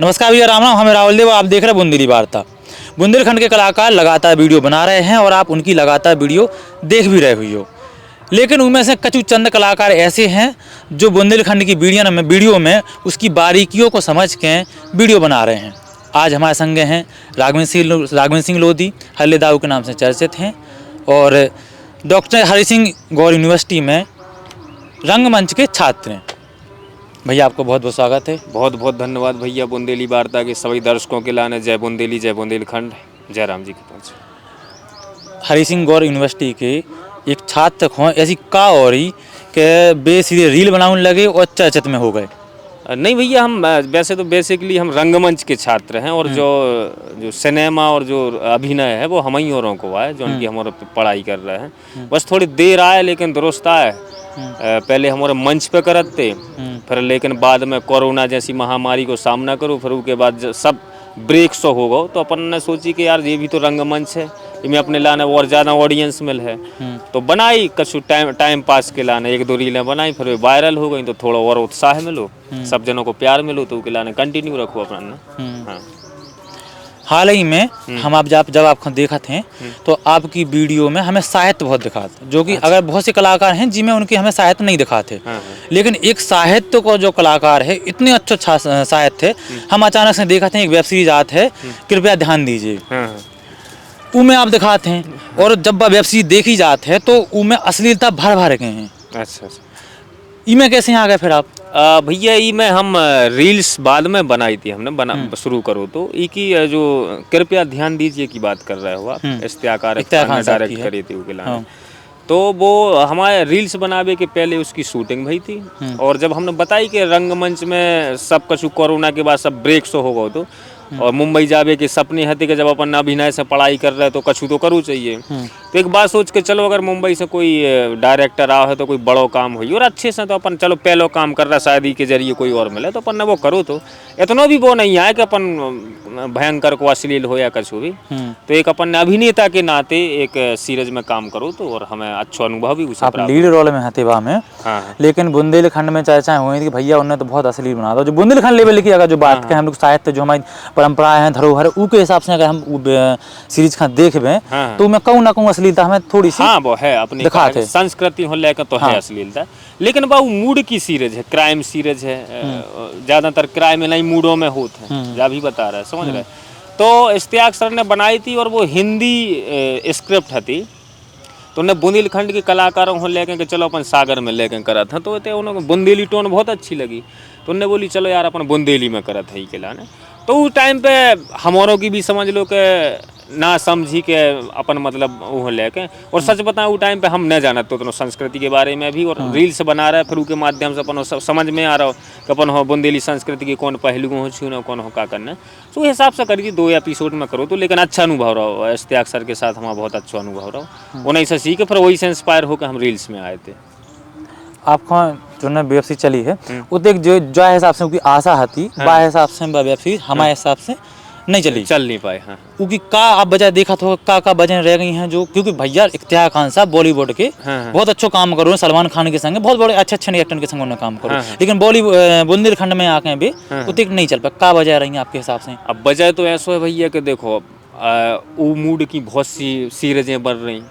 नमस्कार भैया, राम राम। हमें राहुल देव, आप देख रहे हैं बुंदेली वार्ता। बुंदेलखंड के कलाकार लगातार वीडियो बना रहे हैं और आप उनकी लगातार वीडियो देख भी रहे हुई हो, लेकिन उनमें से कुछ चंद कलाकार ऐसे हैं जो बुंदेलखंड की वीडियो में उसकी बारीकियों को समझ के वीडियो बना रहे हैं। आज हमारे संग हैं राघवेंद्र सिंह लोधी, हल्ले दाऊ के नाम से चर्चित हैं और डॉक्टर हरि सिंह गौर यूनिवर्सिटी में रंगमंच के छात्र हैं। भैया आपको बहुत बहुत स्वागत है। बहुत बहुत धन्यवाद भैया। बुंदेली वार्ता के सभी दर्शकों के लाने जय बुंदेली, जय बुंदेलखंड, जय राम जी की पहुँच। हरि सिंह गौर यूनिवर्सिटी के एक छात्र हों ऐसी का और ही कि बे सीधे रील बनाने लगे और चर्चित में हो गए। नहीं भैया, हम वैसे तो बेसिकली हम रंगमंच के छात्र हैं और जो सिनेमा और जो अभिनय है वो हम ही औरों को आए, जो उनकी हमारे पढ़ाई कर रहे हैं। बस थोड़ी देर आए लेकिन दुरुस्त आए। पहले हमारे मंच पे करते, फिर लेकिन बाद में कोरोना जैसी महामारी को सामना करो, फिर उसके बाद सब ब्रेक शो हो गो, तो अपन ने सोची कि यार ये भी तो रंगमंच है, इनमें अपने लाने और ज़्यादा ऑडियंस मिल है। तो बनाई कुछ टाइम पास के लाने एक दो रीलें बनाई, फिर वायरल हो गई, तो थोड़ा और उत्साह मिलो, सब जनों को प्यार मिलो, तो उसके लाने कंटिन्यू रखो अपन ने। हाँ। हाल ही में हम जब आपको देखा थे तो आपकी वीडियो में हमें साहित्य बहुत दिखा था, जो कि अगर बहुत से कलाकार हैं जिनमें उनके हमें साहित्य नहीं दिखाते, लेकिन एक साहित्य को जो कलाकार है इतने अच्छा साहित्य है। हम अचानक से देखा था एक वेब सीरीज आते है, कृपया ध्यान दीजिए, उनमें आप दिखाते हैं और जब वेब सीरीज देखी जाते है तो उनमें अश्लीलता भर भर गए हैं। अच्छा। इनमें कैसे आ गए फिर आप? भैया ई में हम रील्स बाद में बनाई थी, हमने शुरू करो तो ई की जो कृपया ध्यान दीजिए की बात कर रहे हो आप, इश्तियाक खान डायरेक्ट करी थी उसके लाने। तो वो हमारे रील्स बनावे के पहले उसकी शूटिंग भई थी, और जब हमने बताई कि रंगमंच में सब कुछ कोरोना के बाद सब ब्रेक शो हो गए, तो और मुंबई जावे के सपने हते कि जब अपन अभिनय से पढ़ाई कर रहे तो कछु तो करूँ चाहिए। तो एक बात सोच के चलो, अगर मुंबई से कोई डायरेक्टर आ है तो कोई बड़ो काम हुई और अच्छे से, तो अपन चलो पहलो काम कर रहा शादी के जरिए कोई और मिले तो अपन ने वो करो। तो इतना भी वो नहीं आए कि अपन भयंकर को अश्लील हो या कछु भी। तो एक अपन ने अभिनेता के नाते एक सीरीज में काम करो, तो और हमें अच्छा अनुभव भी उसे आप लीड रोल में हते में। हाँ। लेकिन बुंदेलखंड में चर्चाएं हुई थी कि भैया उन्होंने तो बहुत अश्लील बना था। जो बुंदेलखंड लेवल की अगर जो बात करें, हम लोग साहित्य जो हमारी परंपराएं हैं, धरोहर, के हिसाब से अगर हम सीरीज का देखबे तो मैं कहूँ ना कहूँ अश्लीलता हमें थोड़ी सी वो है, अपनी संस्कृति हो लेकर तो है अश्लीलता। लेकिन वो मूड की सीरीज है, क्राइम सीरीज है, ज्यादातर क्राइम नहीं मूडों में होते हैं, जा भी बता रहे समझ रहे। तो इश्तियाक सर ने बनाई थी और वो हिंदी स्क्रिप्ट थी, तो उन्हें बुंदेलखंड के कलाकारों को लेकर के चलो अपन सागर में लेकर करा था, तो उन्होंने बुंदेली टोन बहुत अच्छी लगी, तो उन्हें बोली चलो यार अपन बुंदेली में करा था ही के लाने। तो उस टाइम पे हमारों की भी समझ लो कि ना समझी के अपन मतलब वो लेके, और सच बताएं उस टाइम पे हम न जाना तो संस्कृति के बारे में भी, और रील्स बना रहे फिर उसके माध्यम से अपन समझ में आ रहा हो कि अपन हो बुंदेली संस्कृति के कौन पहलू हो छूना, कौन हो का करना। तो हिसाब से करिए 2 एपिसोड में करो तो, लेकिन अच्छा अनुभव रहा। इश्तियाक सर के साथ हमारा बहुत अच्छा अनुभव रहा, उन्हीं से सीखे फिर वही से इंस्पायर होकर हम रील्स में आए थे। आपको जो ना वेब सीरीज चली है वो देख जो हिसाब से उनकी आशा थी, बा हिसाब से वेब सीरीज हमारे हिसाब से नहीं चल नहीं पाए। हाँ। क्योंकि का आप बजाय देखा तो का वजह रह गई हैं, जो क्योंकि भैया इश्तियाक खान साहब बॉलीवुड के बहुत अच्छा काम करो, सलमान खान के संग बहुत बड़े अच्छे एक्टर के संग उन्होंने काम करो, लेकिन बुंदेलखंड में आके भी उतने नहीं चल पाए। का वजह रही है आपके हिसाब से? अब वजह तो ऐसा है भैया कि देखो वो मूड की बहुत सी सीरीजें बन रही,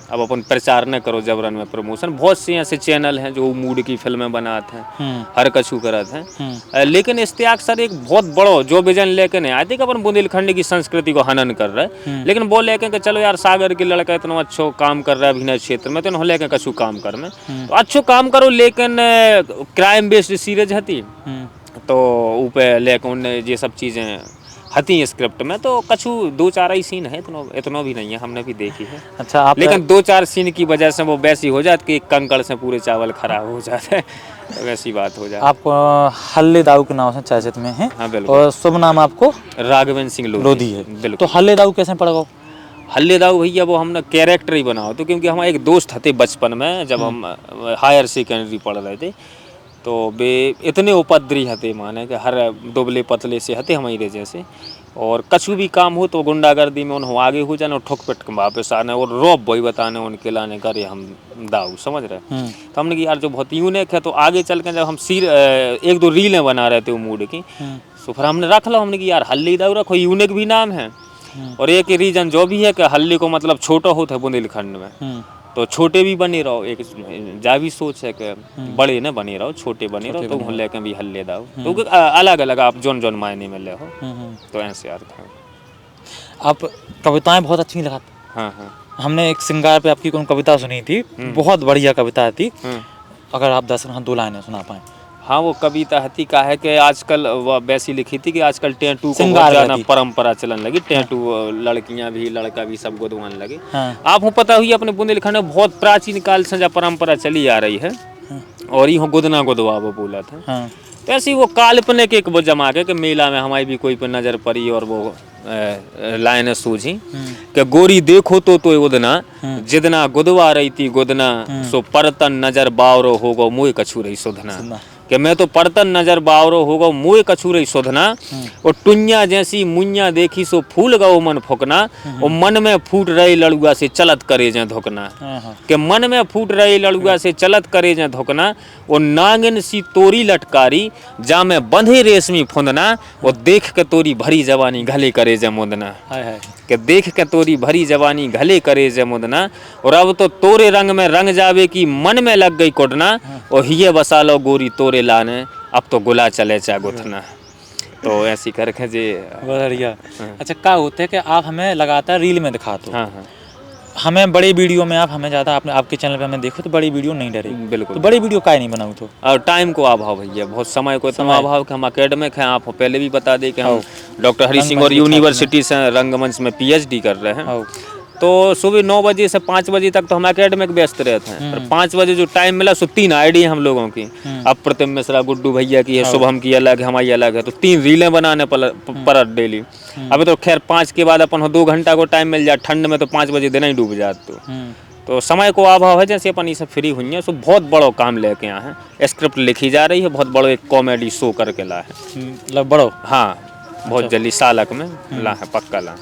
अब अपन प्रचार न करो जबरन में प्रमोशन, बहुत से ऐसे चैनल हैं जो मूड की फिल्में बनाते हैं, हर कछु करते हैं। लेकिन इश्तियाक सर एक बहुत बड़ो जो विजन लेके नहीं आए थे कि अपन बुंदेलखंड की संस्कृति को हनन कर रहे हैं, लेकिन वो लेके कि चलो यार सागर के लड़का इतना अच्छा काम कर रहा है अभिनय क्षेत्र में, तो इन्होंने लेके कछु काम कर में तो अच्छो काम करो। लेकिन क्राइम बेस्ड सीरीज हती, तो ऊपर लेके उनने ये सब चीज़ें हती स्क्रिप्ट में, तो कछु 2-4 ही सीन है, इतना भी नहीं है, हमने भी देखी है। अच्छा, आप लेकिन 2-4 सीन की वजह से वो वैसी हो जाती कि कंकड़ से पूरे चावल खराब हो जाते हैं, तो वैसी बात हो जाती। आप हल्ले दाऊ के नाम से चर्चित में हैं। हाँ बिल्कुल। और शुभ नाम आपको राघवेंद्र सिंह लोधी है। बिल्कुल। तो हल्ले दाऊ कैसे पड़ गए? हल्ले दाऊ भैया वो हमने कैरेक्टर ही बनाओ, तो क्योंकि हमारे एक दोस्त थे बचपन में, जब हम हायर सेकेंडरी पढ़ रहे थे, तो वे इतने उपद्री हते, माने कि हर दुबले पतले से हते हमारे जैसे, और कछु भी काम हो तो गुंडागर्दी में उन्होंने आगे हो जाने और ठोक पिट के वापस आने और रौब वही बताने उनके लाने करे हम दाऊ, समझ रहे। तो हमने कि यार जो बहुत यूनिक है, तो आगे चल के जब हम 1-2 रीलें बना रहे थे वो मूड की, तो फिर हमने रख लो, हमने कि यार हल्ली दाऊ रखो, यूनिक भी नाम है। और एक रीजन जो भी है कि हल्ली को मतलब छोटा होता है बुंदेलखंड में, तो छोटे भी बने रहो, एक जा भी सोच है कि बड़े न बने रहो, छोटे बने रहो, तो लेके भी हल्ले दाओ, तो अलग अलग आप जोन जोन मायने में ले हो, तो ऐसे अर्थ है। आप कविताएं बहुत अच्छी लिखाते। हाँ हाँ, हमने एक श्रृंगार पे आपकी कोई कविता सुनी थी, बहुत बढ़िया कविता थी, अगर आप 2 लाइनें सुना पाए। हाँ, वो कविता हती का है कि आजकल वो वैसी लिखी थी कि आजकल टैटू को बहुत ज्यादा परंपरा चलन लगी, टैटू लड़कियां भी लड़का भी सब गोदवान लगे। आपको पता हुई अपने बुंदेलखंड में बहुत प्राचीन काल से जब परंपरा चली आ रही है, और ये गोदना गोदवा वो बोला था। तो ऐसी वो काल्पनिक एक वो जमा के कि मेला में हमारी भी कोई पर नजर पड़ी और वो लाइन सूझी कि गोरी देखो तो गोदना जितना गुदवा रही थी गोदना, सो परतन नजर बावरो होगो मुँह कछू रही शोधना, कि मैं तो परतन नजर बावरो होगो मुँह कछू रही शोधना, और टुन्या जैसी मुन्या देखी सो फूल गो मन फुकना, और मन में फूट रही लड़ुआ से चलत करे जा धोकना, कि मन में फूट रही लड़ुआ से चलत करे जा धोकना, और नागिन सी तोरी लटकारी जा में बंधे रेशमी फुंदना, और देख के तोरी भरी जवानी घले करे जा मुदना, कि देख के तोरी भरी जवानी घले करे जे मुदना, और अब तो तोरे रंग में रंग जावे की मन में लग गई कोटना, और हिये बसा लो गोरी तोरे लाने अब तो गुला चले चा गुथना। तो ऐसी करके जे बढ़िया। अच्छा, क्या होता है कि आप हमें लगातार रील में दिखाते हो। हाँ हाँ, हमें बड़ी वीडियो में आप हमें ज़्यादा आपके चैनल पे हमें देखो तो बड़ी वीडियो नहीं डरेगी। बिल्कुल। तो बड़ी वीडियो काहे नहीं बनाऊँ तो? और टाइम को अभाव भैया, बहुत समय को इतना अभाव कि हम एकेडमिक हैं। आप पहले भी बता दें कि हम डॉक्टर हरि सिंह और यूनिवर्सिटी से रंगमंच में PhD कर रहे हैं। तो सुबह 9 बजे से 5 बजे तक तो हम एकेडमिक व्यस्त रहते हैं, पर 5 बजे जो टाइम मिला सो 3 आईडी हम लोगों की, अप्रतिम मिश्रा गुड्डू भैया की है, शुभम की अलग है, हमारी अलग है, तो 3 रीलें बनाने पर डेली। अभी तो खैर 5 के बाद अपन 2 घंटा को टाइम मिल जाए, ठंड में तो 5 बजे दिन ही डूब जाते। तो समय को अभाव है, जैसे अपन ये सब फ्री हुई है, सो बहुत बड़ो काम लेके आए हैं, स्क्रिप्ट लिखी जा रही है, बहुत बड़ो एक कॉमेडी शो करके ला है, मतलब बड़ो। हाँ, बहुत जल्दी सालक में ला है, पक्का ला।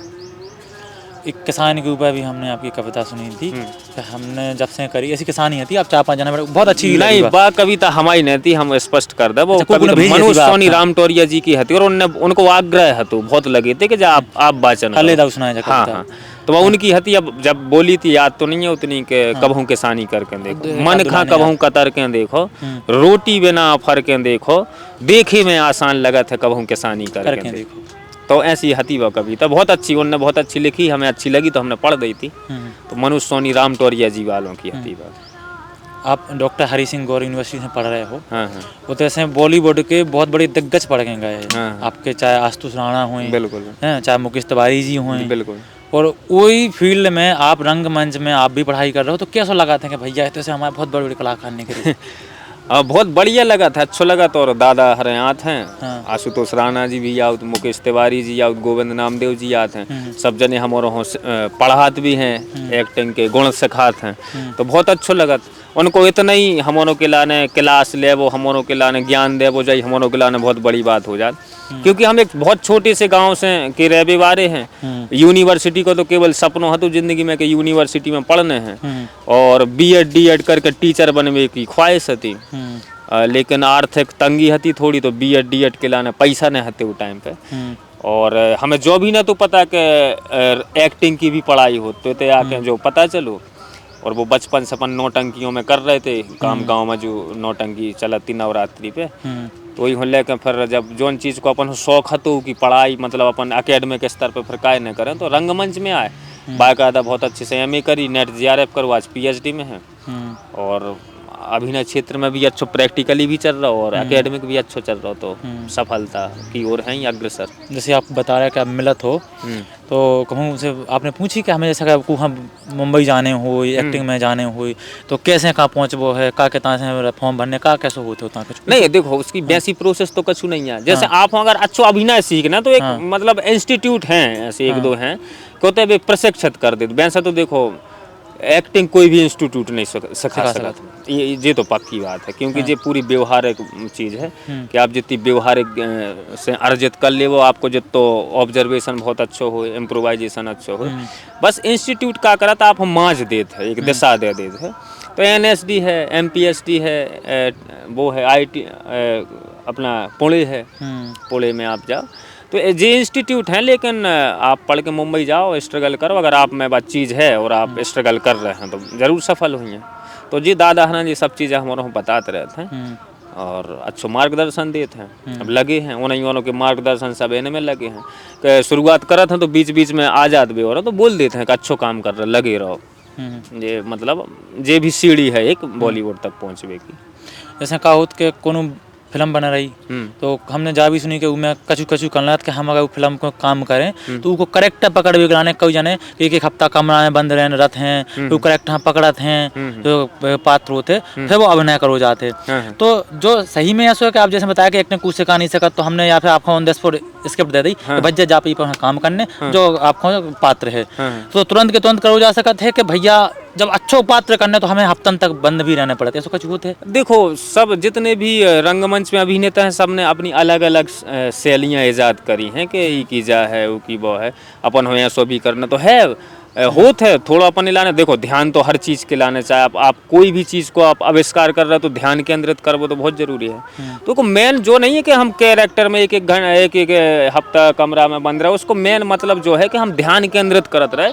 एक किसान के ऊपर भी हमने आपकी कविता सुनी थी, कि हमने जब से करी ऐसी किसान ही थी, आप 4-5 जना बहुत अच्छी नहीं, बा कविता हमारी नहीं थी, हम स्पष्ट कर दे, वो कविता मनोज सोनी रामटोरिया जी की हती, और उनको आग्रह है तो बहुत लगे थे कि आप वाचन सुनाए। हाँ हाँ, तो वह उनकी हती, अब जब बोली थी याद तो नहीं है उतनी के कबहू किसानी करके देखो, मन खा कबहू कतर के देखो, रोटी बिना फर के देखो, देखे में आसान लगा था कबहू किसानी करके देखो। तो ऐसी हती वह कविता बहुत अच्छी, उनने बहुत अच्छी लिखी, हमें अच्छी लगी तो हमने पढ़ दी थी। तो मनोज सोनी रामटोरिया जी वालों की हती वह। आप डॉक्टर हरि सिंह गौर यूनिवर्सिटी में पढ़ रहे हो। हाँ हाँ, वो तो ऐसे बॉलीवुड के बहुत बड़े दिग्गज पढ़ के गए हैं। आपके चाहे आशुतोष राणा हुए, बिल्कुल, चाहे मुकेश तिवारी जी हुए, बिल्कुल, और वही फील्ड में आप रंगमंच में आप भी पढ़ाई कर रहे हो, तो कैसा लगा था कि भैया तो हमारे बहुत बड़े बड़े कलाकार निकले? बहुत बढ़िया लगा था, अच्छा लगा। तो और दादा हरियात हैं, आशुतोष राणा जी भी आउत, मुकेश तिवारी जी आउत, गोविंद नामदेव जी आते हैं, सब जने हमारे पढ़ात भी हैं, एक्टिंग के गुण सिखाते हैं, तो बहुत अच्छा लगा। उनको इतना ही हमारों के लाने क्लास ले वो, हमारों के लाने ज्ञान दे वो जाए, हमारों के लाने बहुत बड़ी बात हो जाए, क्योंकि हम एक बहुत छोटे से गांव से के रहने वाले हैं। यूनिवर्सिटी को तो केवल सपनों है तो जिंदगी में कि यूनिवर्सिटी में पढ़ने हैं, और B.Ed D.Ed करके टीचर बनने की ख्वाहिश थी, लेकिन आर्थिक तंगी हती थोड़ी, तो B.Ed D.Ed के लाने पैसा नहीं हते वो टाइम पे, और हमें जो भी ना तो पता कि एक्टिंग की भी पढ़ाई हो, तो आके जो पता चलो। और वो बचपन से अपन नौटंकियों में कर रहे थे काम, गांव में जो नौटंकी चलती नवरात्रि पे, तो वही लेकर फिर जब जोन चीज़ को अपन शौक है तो की पढ़ाई मतलब अपन एकेडमिक स्तर पे फिर काय न करें, तो रंगमंच में आए, बाकायदा बहुत अच्छे से MA करी, नेट JRF करो, आज PhD में है, और अभिनय क्षेत्र में भी अच्छा प्रैक्टिकली भी चल रहा हो और एकेडमिक भी अच्छा चल रहा हो, तो सफलता की ओर है ही अग्रसर। जैसे आप बता रहे हैं कि आप मिलत हो, तो कहूँ से आपने पूछी कि हमें जैसा कि हम मुंबई जाने हो, एक्टिंग में जाने हो, तो कैसे कहाँ पहुँचबो है, का कितना से फॉर्म भरने का कैसे होते होता कुछ नहीं? देखो उसकी वैसी प्रोसेस तो कछु नहीं है। जैसे आप अगर अच्छा अभिनय सीखना तो एक मतलब इंस्टीट्यूट हैं ऐसे 1-2 हैं, कहते हैं प्रशिक्षित कर दे। वैसा तो देखो एक्टिंग कोई भी इंस्टीट्यूट नहीं सिखा सकता, ये तो पक्की बात है, क्योंकि ये पूरी व्यवहारिक चीज़ है कि आप जितनी व्यवहारिक से अर्जित कर ले वो आपको जितो ऑब्जर्वेशन बहुत अच्छा हो, इम्प्रोवाइजेशन अच्छा हो, बस इंस्टीट्यूट का करत आप मांझ देते हैं, एक दिशा दे देते हैं। तो NSD है, MPSD है, वो है अपना पुणे है, पुणे में आप जाओ तो ये इंस्टीट्यूट हैं, लेकिन आप पढ़ के मुंबई जाओ, स्ट्रगल करो, अगर आप में बात चीज़ है और आप स्ट्रगल कर रहे हैं तो ज़रूर सफल हुई हैं। तो जी दादा हना ये सब चीज़ें हमारे बताते रहते हैं और अच्छो मार्गदर्शन देते हैं। अब लगे हैं उन्हीं वालों के मार्गदर्शन सब इनमें लगे हैं कि शुरुआत करत हैं तो बीच बीच में आज़ाद भी हो रहा तो बोल देते हैं कि अच्छो काम कर रहे, लगे रहो। ये मतलब ये भी सीढ़ी है एक बॉलीवुड तक पहुँचने की। जैसे कहा होत के कोनो फिल्म बना रही तो हमने जा भी सुनी कि उसमें कछु कछु करना कि हम अगर वो फिल्म को काम करें तो उसको करेक्टर पकड़ भी कराने कई जाने एक एक हफ्ता कमरा में बंद रहने रथ हैं तो करेक्टर हम पकड़त हैं जो पात्र होते फिर वो अभिनय करो जाते। तो जो सही में ऐसा है कि आप जैसे बताया कि एक ने कुछ सिखा नहीं सका तो हमने या फिर आपको ऑन द स्पॉट स्क्रिप्ट दे दी भैया जा पे काम करने जो आपको पात्र है तो तुरंत के तुरंत करो जा सकते है कि भैया जब अच्छो पात्र करने तो हमें हफ्तन तक बंद भी रहने पड़ते, ऐसा कुछ होते? देखो सब जितने भी रंगमंच में अभिनेता हैं सबने अपनी अलग अलग शैलियाँ ईजाद करी हैं कि ई की जा है वो की वो है, अपन हो सो भी करना तो है होत है थोड़ा अपन लाने। देखो ध्यान तो हर चीज़ के लाने चाहे आप कोई भी चीज़ को आप आविष्कार कर रहे हो तो ध्यान केंद्रित कर वो तो बहुत ज़रूरी है। तो मेन जो नहीं है कि हम कैरेक्टर में एक एक हफ्ता कमरा में बंद रहे, उसको मेन मतलब जो है कि हम ध्यान केंद्रित करते रहे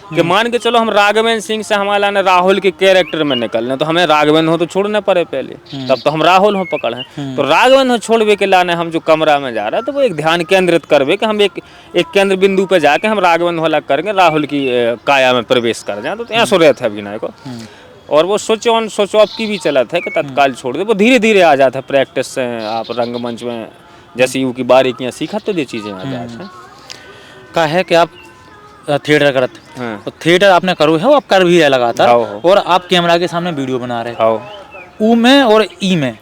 कि मान के चलो हम राघवेंद्र सिंह से हमारा ने राहुल के कैरेक्टर में निकलने तो हमें राघवेंद्र हो तो छोड़ने पड़े पहले, तब तो हम राहुल हो पकड़ हैं तो राघवेंद्र हो छोड़वे के लाने हम जो कमरा में जा रहे हैं तो वो एक ध्यान केंद्रित करवे कि हम एक केंद्र बिंदु पे जाके हम राघवेंद्र वाला करके राहुल की काया में प्रवेश कर जाए। तो ऐसा रहता है अभिनय को। और वो सोचो ऑफ की भी चलत है कि तत्काल छोड़ दे, वो धीरे धीरे आ जाता है प्रैक्टिस से। आप रंगमंच में जैसे यू की बारीकियाँ सीखा तो ये चीज़ें आ जाती हैं। का है कि आप थिएटर करत तो थिएटर आपने करो है, आप कर भी है लगातार और आप कैमरा के सामने वीडियो बना रहे हो ऊ में और ई में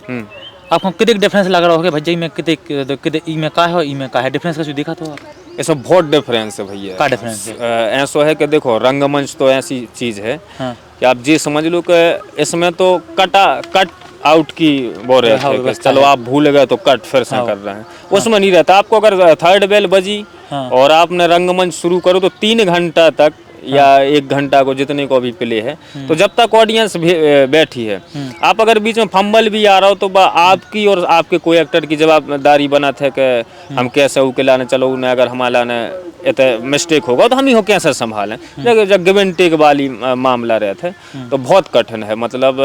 आपको कितने डिफरेंस लग रहा होगा भैया? में कितने ई में का है और ई में का है डिफरेंस? का देखा तो ऐसा बहुत डिफरेंस है भैया। का डिफरेंस है? ऐसा है कि देखो रंगमंच तो ऐसी चीज़ है कि आप जी समझ लो कि इसमें तो कट आउट की वो रहता है, चलो आप भूल गए तो कट फिर से कर रहे हैं, उसमें नहीं रहता। आपको अगर थर्ड बेल बजी और आपने रंगमंच शुरू करो तो 3 घंटा तक या 1 घंटा को जितने को भी प्ले है तो जब तक ऑडियंस बैठी है, आप अगर बीच में फंबल भी आ रहा हो तो आपकी और आपके कोई एक्टर की जवाबदारी बना था कि हम कैसे उकेलाने चलो उन्हें अगर हमारा ने इतने मिस्टेक होगा तो हम ही हो कैसे संभालें। जब गिव एंड टेक वाली मामला रहता है तो बहुत कठिन है। मतलब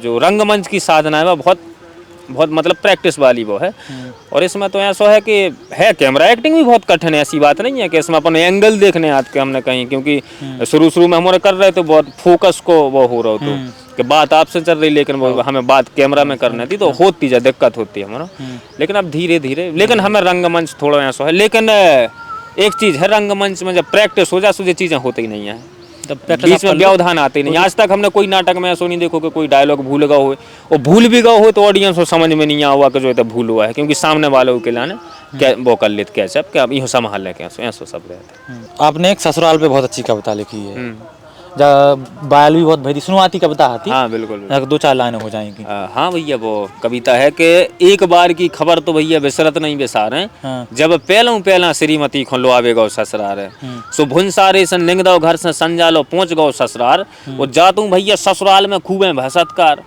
जो रंगमंच की साधना है वह बहुत मतलब प्रैक्टिस वाली वो है। और इसमें तो ऐसा है कि है कैमरा एक्टिंग भी बहुत कठिन है, ऐसी बात नहीं है कि इसमें अपन एंगल देखने आते के हमने कहीं, क्योंकि शुरू में हमारे कर रहे थे बहुत फोकस को वो हो रहा हो कि बात आपसे चल रही लेकिन वो हमें बात कैमरा में करनी थी तो होती है दिक्कत होती है हमारा। लेकिन अब धीरे धीरे लेकिन हमें रंगमंच थोड़ा ऐसा है। लेकिन एक चीज़ है रंगमंच में जब प्रैक्टिस हो जाए तो ये चीज़ें होती नहीं है, बीच में व्यवधान आते नहीं। आज तक हमने कोई नाटक में ऐसा नहीं देखो कि कोई डायलॉग भूल गया हो और भूल भी गया हो तो ऑडियंस को समझ में नहीं आवा कि जो है भूल हुआ है, क्योंकि सामने वालों के लाने क्या वो कर लेते कैचअप क्या ये संभाल लें कैसे ऐसा सब रहता है। आपने एक ससुराल पे बहुत अच्छी कविता लिखी है, बाल भी बहुत भरी शुरुआती कविता आती। हाँ बिल्कुल 2-4 लाइनें हो जाएंगी। हाँ भैया वो कविता है कि एक बार की खबर तो भैया विसरत नहीं बेसार है, जब पहला श्रीमती खोलो आवे गौ ससुरार है, सो भुन सारे सन लिंग दो घर से संजालो पहुंच गो ससुरार, वो जातू भैया ससुराल में खूबे भसत्कार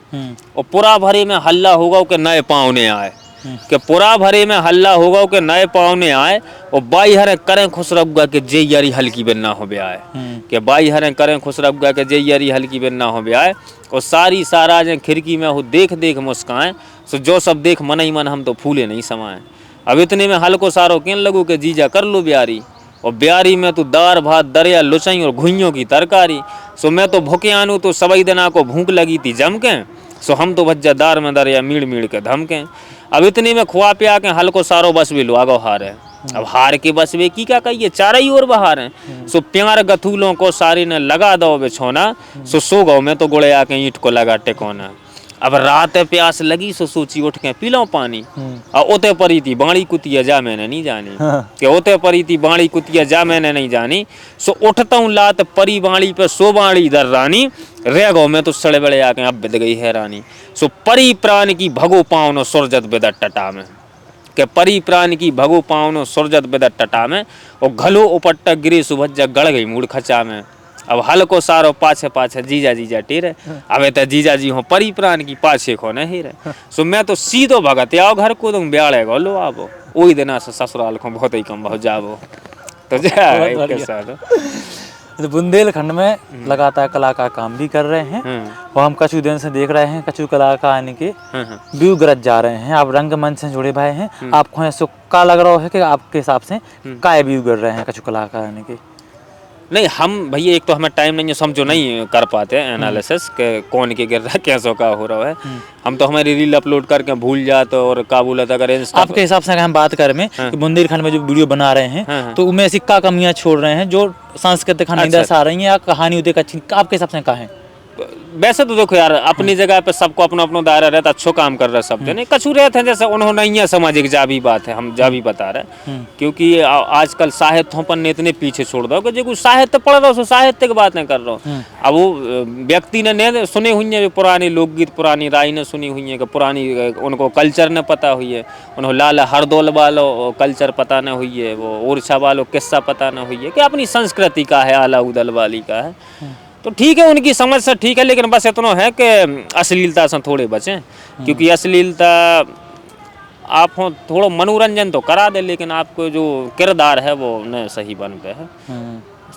और पुरा भरे में हल्ला होगा कि नए पावने आए, कि पुरा भरे में हल्ला होगा कि नए पावने आए और बाई हरे करें खुश रखगा कि जे यारी हल्की बिन ना हो बे आए, कि बाई हरे करें खुश रखगा कि जे यारी हल्की बिन ना हो बे आए और सारी सारा जे खिड़की में हो देख देख मुस्काएं, सो जो सब देख मन ही मन हम तो फूले नहीं समाएं। अब इतने में हल्को सारो केन लगू कि जीजा कर लो ब्यारी और ब्यारी में तो दार भात दरिया लुचाई और घुइयों की तरकारी, सो मैं तो भूखे आनू तो सबई दिना को भूख लगी थी जमके, सो हम तो भज्जा दार में दरिया मीड़ मीड़ के धमके। अब इतने में खुआ पिया के हल्को सारो बस भी लो आगो हार है, अब हार के बस वे की क्या कहिए चारा ही और बहार हैं, सो प्यार गथूलों को सारी ने लगा दो बिछोना, सो गौ में तो गोड़े आके ईंट को लगा टेकोना। अब रात प्यास लगी सो सोची उठ के पी लो पानी, और ओते परी थी बाणी कुतिया जा मैंने नहीं जानी, कि ओते परी थी बाणी कुतिया जा मैंने नहीं जानी, सो उठता हूँ लात परी बाणी पे सो बाणी दर रानी, रह गौ में तो सड़े बड़े आके अब बिद गई हैरानी, सो परी प्राण की भगो पावनो सुरजत बेदर टटा में, के परी प्राण की भगो पावनो सुरजत बेदर टटा में और घलो उपट्टा गिरे सुभज्जा गड़ गई मूड खचा में। अब हल्को सारो पाछे पाछे जीजा जीजा टेरे, अब तो जीजा जी हो परी प्राण की पाछे को नहीं हेरे। सो मैं तो सीधो भगत आओ घर को तुम ब्याले गलो आबो, वही दिन से ससुराल को बहुत ही कम बहुत जाबो। तो तो बुंदेलखंड में लगातार कलाकार काम भी कर रहे हैं और हम कछु दिन से देख रहे हैं कछु कलाकार यानी कि व्यू गरज जा रहे हैं। आप रंगमंच से जुड़े भाई हैं, आपको ऐसा का लग रहा है कि आपके हिसाब से का व्यू कर रहे हैं कछु कलाकार यानी कि? नहीं, हम भैया एक तो हमें टाइम नहीं है, समझो नहीं कर पाते एनालिसिस के कौन के गिर रहा है कैसो का हो रहा है। हम तो हमारी रील अपलोड करके भूल जाते और काबुल अगर इंस्टा। आपके हिसाब से अगर हम बात करें कि बुंदेलखंड में जो वीडियो बना रहे हैं तो उनमें ऐसी क्या कमियां छोड़ रहे हैं जो सांस्कृतिक निंदा आ रही हैं या कहानी उदय अच्छी आपके हिसाब से क्या है? वैसे तो देखो यार, अपनी जगह पे सबको अपना अपना दायरा रहता, अच्छो काम कर रहे सब नहीं कछु रहते हैं जैसे उन्होंने नहीं है सामाजिक जा भी बात है, हम जा भी बता रहे क्योंकि आजकल साहित्यों पर ने इतने पीछे छोड़ दो कि जो कुछ साहित्य पढ़ रहा हो साहित्य की बातें कर रहा हूँ। अब वो व्यक्ति ने सुने हुई है पुरानी लोकगीत, पुरानी राय ने सुनी हुई है कि पुरानी उनको कल्चर ने पता हुई है, उन्होंने लाल हरदौल वालों कल्चर पता न हुई है, वो ओरछा वालों किस्सा पता न हुई है कि अपनी संस्कृति का है, आला उदल वाली का है। तो ठीक है, उनकी समझ से ठीक है, लेकिन बस इतना है कि अश्लीलता से थोड़े बचें, क्योंकि अश्लीलता आप हो थोड़ा मनोरंजन तो करा दे लेकिन आपको जो किरदार है वो न सही बन पे है।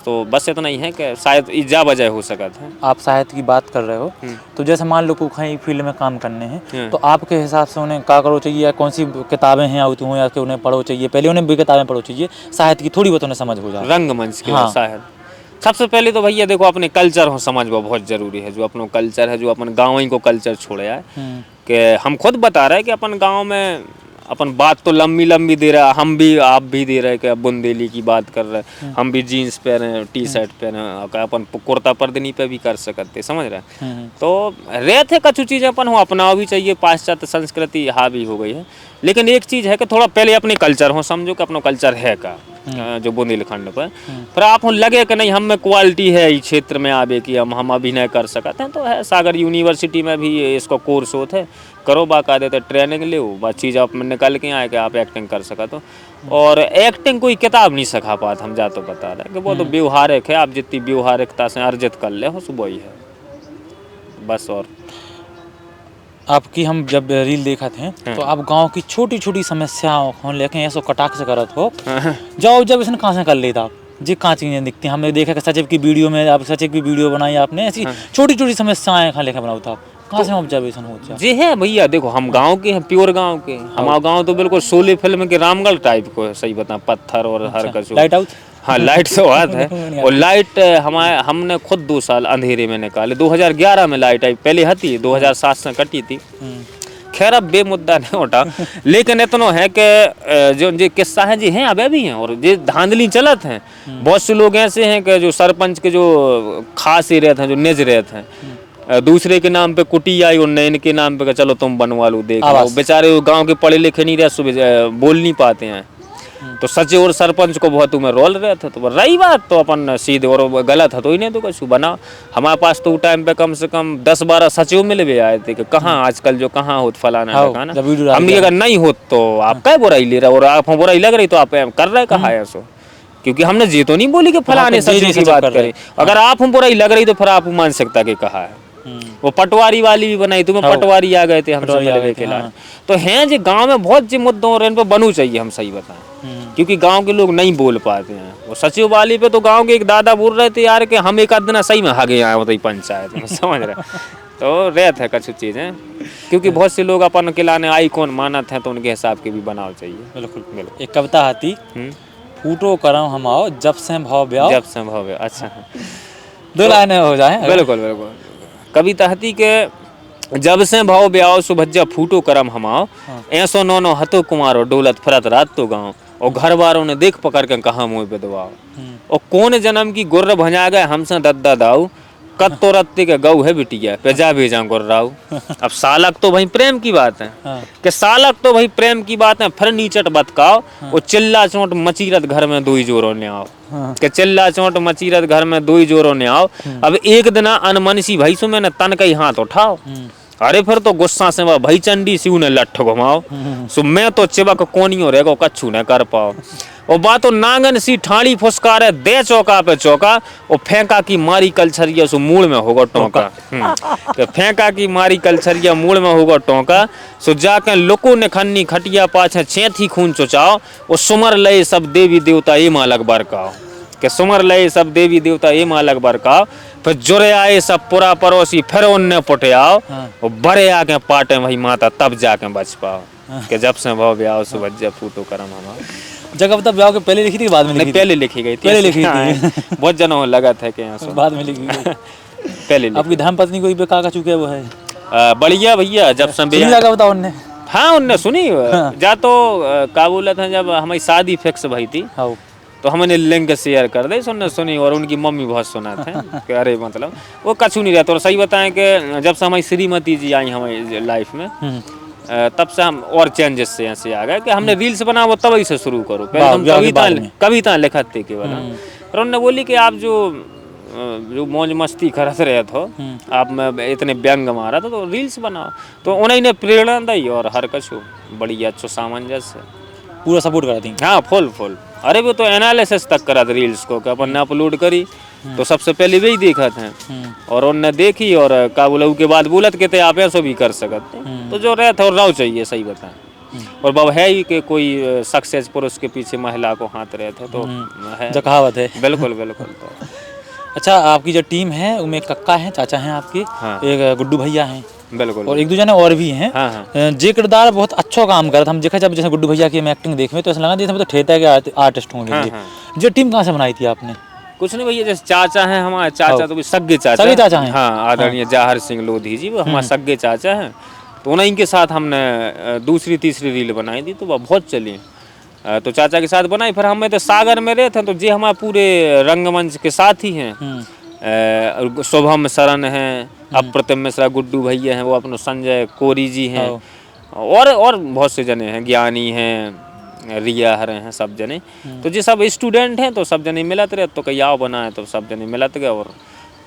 तो बस इतना ही है कि शायद इजा वजह हो सकता है। आप साहित्य की बात कर रहे हो तो जैसे मान लो को कहीं फील्ड में काम करने हैं तो आपके हिसाब से उन्हें क्या करो चाहिए या कौन सी किताबें हैं आती हो या कि उन्हें पढ़ो चाहिए? पहले उन्हें भी किताबें पढ़ो चाहिए, साहित्य की थोड़ी बहुत उन्हें समझ हो जाए। रंगमंच के साहित्य सबसे पहले तो भैया देखो अपने कल्चर हो समझ वो बहुत जरूरी है। जो अपना कल्चर है, जो अपन गाँव ही को कल्चर छोड़े है कि हम खुद बता रहे हैं कि अपन गाँव में अपन बात तो लंबी लंबी दे रहा, हम भी आप भी दे रहे कि बुंदेली की बात कर रहे हैं, हम भी जीन्स पहने टी शर्ट पहने, अपन कुर्ता पर्दनी पे भी कर सकते, समझ रहे हैं। तो रहते कछु चीज़ें अपन हो अपनाओ भी चाहिए, पाश्चात्य संस्कृति हावी हो गई है, लेकिन एक चीज़ है कि थोड़ा पहले अपने कल्चर हो समझो कि अपना कल्चर है का जो बुंदेलखंड पर, फिर आप लगे कि नहीं हम में क्वालिटी है इस क्षेत्र में आवे कि हम अभिनय कर सकते हैं, तो है सागर यूनिवर्सिटी में भी इसका कोर्स होता है, करो बाकायदे तो ट्रेनिंग ले बात चीज़ आप में निकल के आए कि आप एक्टिंग कर सका। तो और एक्टिंग कोई किताब नहीं सिखा पाता, हम जा तो बता रहे हैं कि वो तो व्यवहारिक है, आप जितनी व्यवहारिकता से अर्जित कर ले हो सुबह ही है बस। और आपकी हम जब रील देखा थे तो आप गांव की छोटी छोटी समस्याओं को लेके ऐसा कटाक्ष करत हो जाओ जब इसने कहाँ से कर लेता आप जी कहाँ चीज़ें दिखती हैं। हमने देखा कि सचिव की वीडियो में आप सचिव की वीडियो बनाई आपने, ऐसी छोटी छोटी समस्याएं कहाँ लेकर बनाओ था, कहाँ से ऑब्जर्वेशन होता है? जी है भैया, देखो हम गांव के हैं, प्योर गांव के। हमारा गांव तो बिल्कुल शोले फिल्म के रामगढ़ टाइप को है, सही बता, पत्थर और हर कचू लाइट हाउस। हाँ लाइट तो बात है, और लाइट हमने खुद 2 साल अंधेरे में निकाले। 2011 में लाइट आई, पहले हती 2007 से कटी थी। खैर अब बेमुद्दा नहीं उठा, लेकिन इतना है कि जो ये किस्सा है जी हैं अभी भी हैं और ये धांधली चलत हैं। बहुत से लोग ऐसे हैं कि जो सरपंच के जो खास ही रहते हैं, जो निज रहते हैं, दूसरे के नाम पे कुटी आई और नैन के नाम पे चलो तुम बनवा लो, देख लो। बेचारे गांव के पढ़े लिखे नहीं रहे, सुबह बोल नहीं पाते हैं, तो सचिव और सरपंच को बहुत तुम्हें रोल रहे थे। तो रही बात तो अपन सीधे और गलत है तो ही नहीं तो कुछ बना। हमारे पास तो टाइम पे कम से कम 10-12 सचिव मिल भी आए थे कि कहाँ आजकल जो कहाँ हो फलाना ना, हम अगर नहीं हो तो आप क्या बुराई ले रहे हो, और आप बुराई लग रही तो आप कर रहे कहा है ऐसो, क्योंकि हमने ये तो नहीं बोली कि फलाने सचिव की बात करें। अगर आप हम बुराई लग रही तो फिर आप मान सकता कि कहा है। वो पटवारी वाली भी बनाई, तुम्हें पटवारी आ गए थे हम सब के लाए। तो हैं जो गांव में बहुत जी मुद्दों और इन पर बनू चाहिए, हम सही बताएं, क्योंकि गांव के लोग नहीं बोल पाते हैं। वो सचिव वाली पे तो गांव के एक दादा बोल रहे थे यार कि हम एक आध दिन सही में आगे आए होते पंचायत में, समझ रहे। तो रहते है कुछ चीजें, क्योंकि बहुत से लोग अपन खिलाने आई कौन मानत है, तो उनके हिसाब के भी बनाओ चाहिए। बिल्कुल बिल्कुल। एक कविता आती, फूटो करम हम आओ जब से भाव ब्याह, जब से भाव ब्याह। अच्छा, 2 लाइनें हो जाए। बिल्कुल बिल्कुल। कविता हती के जब से भाव ब्याओ सुभज्जा फूटो करम हमाओ, ऐसो नौनो हतो कुमारो डोलत फरत रात तो गाँव, और घर वालों ने देख पकड़ के कहा मुँह पे दबाओ, और कौन जन्म की गुर्र भंजा गए हमसे दद्दा दाऊ, कत तो रत्ते के गऊ है बिटिया पेजा भेजा गुर्राऊ। अब सालक तो भाई प्रेम की बात है कि सालक तो भाई प्रेम की बात है, फिर नीचट बतकाओ, वो चिल्ला चोट मचीरत घर में 2 जोरों ने आओ, कि चिल्ला चोट मचीरत घर में 2 जोरों ने आओ। अब एक दिन अनमनसी भाई सो मैंने तन का ही हाथ उठाओ, अरे फिर तो गुस्सा से वह भाई चंडी सी उन्हें लठ घुमाओ सो मैं तो चिबक कोनियो रहेगा कच्छू न कर पाओ और बात तो नांगन सी ठाड़ी फुसकारे दे चौका पे चौका और फेंका की मारी कलछरिया सो मूल में होगा टोंका तो फेंका की मारी कलछरिया मूल में होगा टोंका सो जाके लुको ने खन्नी खटिया पाछे छेथी खून चुचाओ और सुमर लय सब देवी देवता ये मालक बरकाओ के सुमर लय सब देवी देवता ये मालक बरकाओ फिर जुरे आए सब पुरा पड़ोसी फिर उनने पुटे आओ और बड़े आके पाटे वही माता तब जाके बच पाओ कि जब से भाव ब्याह सुबह फूटो करम हमारा जगह तब ब्याह के पहले लिखी थी बाद में लिखी थी? पहले लिखी गई थी पहले लिखी थी बहुत जनों लगा था कि यहाँ बाद में लिखी गई। पहले आपकी धर्म पत्नी कोई बेकार का चुके वो है बढ़िया भैया जब से सुनी जाकर बताओ उनने हाँ उनने सुनी जा तो काबुल था जब हमारी शादी फिक्स भई थी हाँ तो हमने लिंक शेयर कर दे सुनने सुनी और उनकी मम्मी बहुत सुना थे कि अरे मतलब वो कछु नहीं रहता और सही बताएं कि जब से हमारी श्रीमती जी आई हमारी लाइफ में तब से हम और चेंजेस से ऐसे आ गए कि हमने रील्स बना वो तभी से शुरू करो पहले हम कविता लिखत थे केवल और उन्होंने बोली कि आप जो मौज मस्ती करत रहे थे आप में इतने व्यंग मारा तो रील्स बनाओ तो उन्हीं ने प्रेरणा दी और हर कछु बड़ी अच्छो सामंजस्य पूरा सपोर्ट करा थी हाँ फुल अरे वो तो एनालिसिस तक करा रील्स को कि अपन ने अपलोड करी तो सबसे पहले वही देखा था और उनने देखी और का बोला के बाद बोलत के थे आप ऐसा भी कर सकते तो जो रहे थे और राव चाहिए सही बताएं और बाबा है ही कि कोई सक्सेस पुरुष के पीछे महिला को हाथ रहे थे तो है कहावत है बिल्कुल बिल्कुल तो अच्छा आपकी जो टीम है उनमें कक्का है चाचा हैं आपके हाँ। एक गुड्डू भैया हैं बिल्कुल और एक दो जने और भी हैं हाँ। जे किरदार बहुत अच्छा काम कर रहा था हम देखा जब जैसे गुड्डू भैया की हम एक्टिंग देखे तो ऐसा लगा जैसे तो ठेठा के आर्टिस्ट होंगे हाँ। जो टीम कहाँ से बनाई थी आपने कुछ नहीं भैया जैसे चाचा हैं हमारे चाचा तो सगे सगे चाचा हैं हाँ आदरणीय जवाहर सिंह लोधी जी वो हमारे सगे चाचा हैं तो उन्हीं के साथ हमने दूसरी तीसरी रील बनाई थी तो वह बहुत चली तो चाचा के साथ बनाई फिर हमें तो सागर में रहे थे तो जे हमारे पूरे रंगमंच के साथ ही हैं शुभम शरण हैं अप्रतिम मिश्रा गुड्डू भैया हैं वो अपने संजय कोरी जी हैं और बहुत से जने हैं ज्ञानी हैं रिया हरे हैं सब जने तो जे सब स्टूडेंट हैं तो सब जने मिलत रहे तो कई आओ बनाए तो सब जने मिलत गए और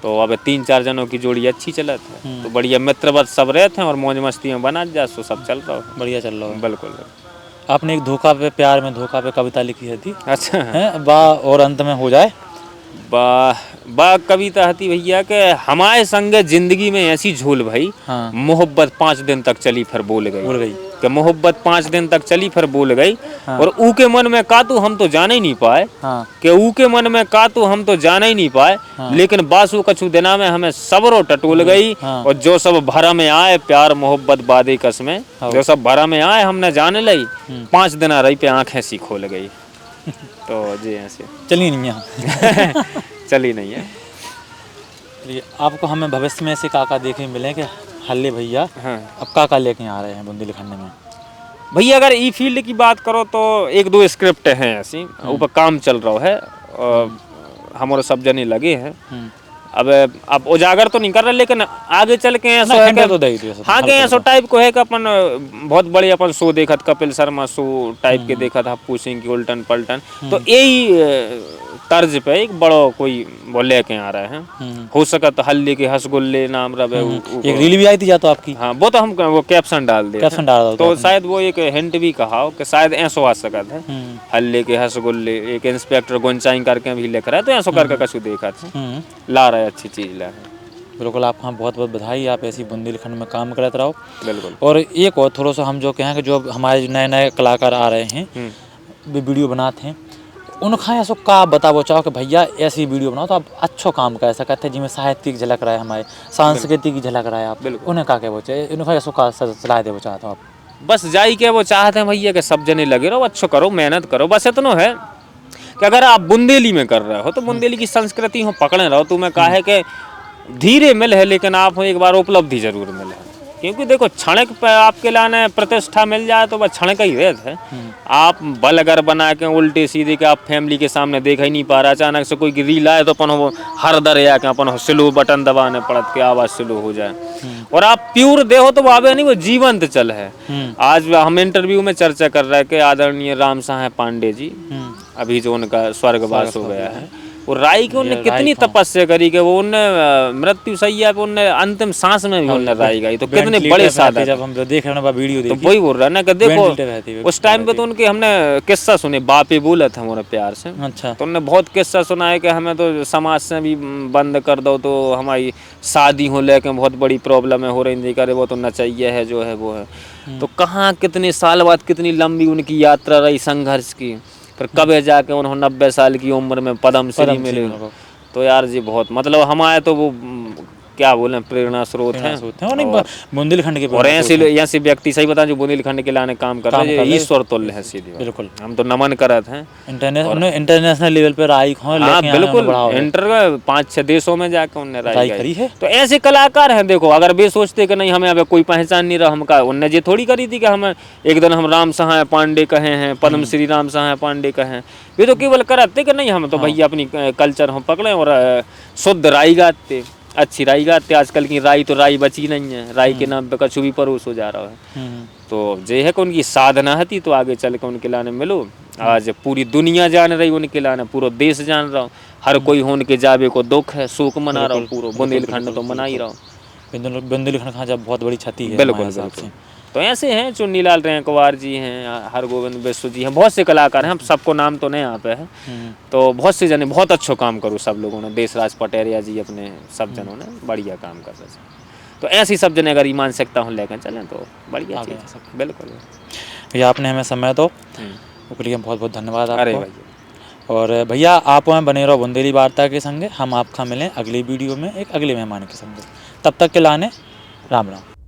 तो अब 3-4 जनों की जोड़ी अच्छी चलत है तो बढ़िया मित्रवत सब रहते हैं और मौज मस्ती में बना जा तो सब चल रहा है बढ़िया चल रहा है बिल्कुल आपने एक धोखा पे प्यार में धोखा पे कविता लिखी थी अच्छा है बा और अंत में हो जाए बा कविता थी भैया के हमारे संगे जिंदगी में ऐसी झोल भाई हाँ। मोहब्बत 5 दिन तक चली फिर बोल गई कि मोहब्बत 5 दिन तक चली फिर बोल गई हाँ। और ऊ के मन में का तो हम तो जाने ही नहीं पाए हाँ। कि ऊ के मन में का तो हम तो जाने ही नहीं पाए हाँ। लेकिन बासु कछु दिना में हमें सबरो टटोल गई हाँ। और जो सब भरा में आए प्यार मोहब्बत बादे कसमें हाँ। जो सब भरा में आए हमने जाने लगी 5 दिन रही पे आंखें सी खोल गई तो जी ऐसे चलिए नहीं यहाँ चली नहीं है आपको हमें भविष्य में ऐसे काका देखने मिले कि हल्ले भैया हाँ। अब काका लेके आ रहे हैं बूंदी लिखने में भैया अगर ई फील्ड की बात करो तो 1-2 स्क्रिप्ट हैं ऐसी ऊपर काम चल रहा है और हमारे सब जने लगे हैं अब उजागर तो नहीं कर रहे लेकिन आगे चल के ऐसा है कि हाँ के ऐसा टाइप को है कि अपन बहुत बड़े अपन शो देखा था कपिल शर्मा शो टाइप के देखा था हप्पू सिंह की उल्टन पलटन तो यही तर्ज पे एक बड़ो कोई वो लेके आ रहे हैं हो सका तो हल्ले के हसगुल्ले नाम रहे एक रील भी आई थी या तो आपकी हाँ वो तो हम वो कैप्शन डाल दे तो शायद वो एक हिंट भी कहा कि शायद ऐसो आ सका था हल्ले के हसगुल्ले एक इंस्पेक्टर गोंचाई करके भी लिख रहा है तो ऐसो करके कछु देखा था ला रहा है अच्छी चीज ला है बिल्कुल आप हाँ बहुत बहुत बधाई आप ऐसी बुंदेलखंड में काम करते रहो बिल्कुल और एक और थोड़ा सा हम जो कहें कि जो हमारे नए नए कलाकार आ रहे हैं वीडियो बनाते हैं उनका ऐसा का बताओ चाहो कि भैया ऐसी वीडियो बनाओ तो आप अच्छा काम कर सकते हैं जिसमें साहित्य की झलक रहा है हमारे संस्कृति की झलक रहा है आप उन्हें का क्या वो चाहिए उन्हें ऐसा का सलाह दे वो चाहते हो आप बस जाई के वो चाहते हैं भैया कि सब जने लगे रहो अच्छा करो मेहनत करो बस इतना है कि अगर आप बुंदेली में कर रहे हो तो बुंदेली की संस्कृति हो पकड़े रहो तो मैं कहा है कि धीरे मिल है लेकिन आप एक बार उपलब्धि जरूर मिल है क्योंकि देखो क्षणिक पे आपके लाने प्रतिष्ठा मिल जाए तो बस क्षणिक ही रहता है आप बल अगर बना के उल्टे सीधे के आप फैमिली के सामने देख ही नहीं पा रहा अचानक से कोई रील आए तो अपन वो हर दर या के अपन स्लो बटन दबाने पड़त के आवाज स्लो हो जाए और आप प्योर देहो तो आवे नहीं वो जीवंत चल है आज हम इंटरव्यू में चर्चा कर रहे हैं कि आदरणीय राम साहेब पांडे जी अभी जो उनका स्वर्गवास हो गया है वो राई की उनने कितनी तपस्या करी कि वो उनने मृत्यु सैया पे उनने अंतिम सांस में भी उनने राई गाई, तो कितने बड़े साधक। जब हम देख रहे हैं वीडियो तो वही बोल रहा है ना कि रहती देखो उस टाइम पे तो उनके हमने किस्सा सुने, बापे बोला था हमारे प्यार से। अच्छा। तो उनने बहुत किस्सा सुना है कि हमें तो समाज से भी बंद कर दो तो हमारी शादी हो लेके बहुत बड़ी प्रॉब्लम है हो रही थी, करे वो तो नचैया है जो है वो है। तो कहाँ कितने साल बाद कितनी लंबी उनकी यात्रा रही संघर्ष की, फिर कब जाके उन्होंने 90 साल की उम्र में पद्म श्री मिले। तो यार जी बहुत मतलब हमारे तो वो क्या बोले प्रेरणा स्रोत हैं। और बुंदेलखंड के और ऐसे व्यक्ति सही बता जो बुंदेलखंड के लाने काम कर रहे हैं, ईश्वर तुल्य है सीधी बात। बिल्कुल हम तो नमन करत हैं। इंटरनेशनल लेवल पे राई हाँ बिल्कुल, इंटर 5-6 देशों में जाकर उनने राई करी है। तो ऐसे कलाकार हैं देखो, अगर वे सोचते कि नहीं हमें अब कोई पहचान नहीं रहा, हम का उनने ये थोड़ी करी थी कि हम एक दिन हम राम सहाय पांडे कहे हैं, पद्म श्री राम सहाय पांडे कहे, वे तो केवल करते कि नहीं हम तो भैया अपनी कल्चर हम पकड़े और शुद्ध राई गाते, अच्छी राई गाते। आजकल की राई तो राई बची नहीं है, राई के नाम पे कछु भी परोस हो जा रहा है। तो ये है कि उनकी साधना थी, तो आगे चल के उनके लाने मिलो। आज पूरी दुनिया जान रही उनके लाने, पूरा देश जान रहा हूँ, हर कोई होने के जावे को दुख है, शोक मना रहा हूँ, पूरा बुंदेलखंड तो मना ही रहा हूँ। बुंदेलखंड खां जब बहुत बड़ी क्षति है। बिल्कुल बिल्कुल। तो ऐसे हैं चुन्नीलाल रेंकवार जी हैं, हरगोविंद बिस्व जी हैं, बहुत से कलाकार हैं, सबको नाम तो नहीं यहाँ पे है। तो बहुत से जने बहुत अच्छा काम करो सब लोगों ने, देशराज पटेरिया जी अपने सब जनों ने बढ़िया काम कर रहे हैं। तो ऐसी सब जने अगर ईमान सकता हूँ लेकर चलें तो बढ़िया चीज़ है। बिल्कुल भैया, आपने हमें समय तो उसके लिए बहुत बहुत धन्यवाद आपको। अरे भैया, और भैया आप हमें बने रहो बुंदेली वार्ता के संगे, हम आपका मिलें अगली वीडियो में एक अगले मेहमान के संगे। तब तक के लाने राम राम।